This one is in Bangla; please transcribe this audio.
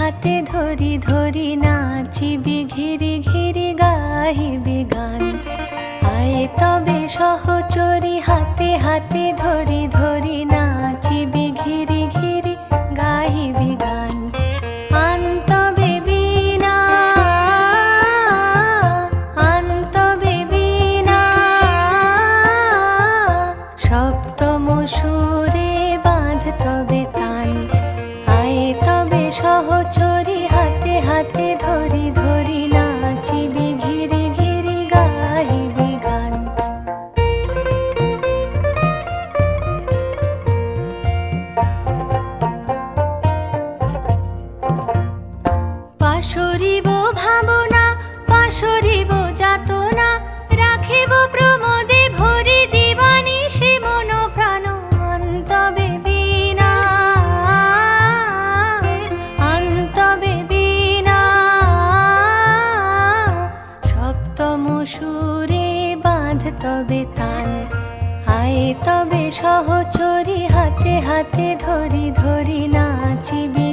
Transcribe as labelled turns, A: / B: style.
A: হাতে ধরি ধরি নাচিবি ঘিরি ঘিরি গাহিবি গান। আয় তবে সহচরি হাতে হাতে ধরি ধরি নাচিবি ঘিরি ঘিরি গাহিবি গান। আন তবে বীণা আন তবে বীণা সপ্তম সুরে বাঁধ তবে তান। আয় তবে সহচরি হাতে হাতে ধরি ধরি নাচিবি ঘিরি ঘিরি গাহিবি গান। পাশরিব ভাবনা পাশরিব যাতনা রাখিব প্রমোদে ভরি দিবানিশি মন প্রাণ। আন তবে বীণা আন তবে বীণা সপ্তম সুরে বাঁধ তবে তান। আয় তবে সহচরি হাতে হাতে ধরি ধরি নাচিবি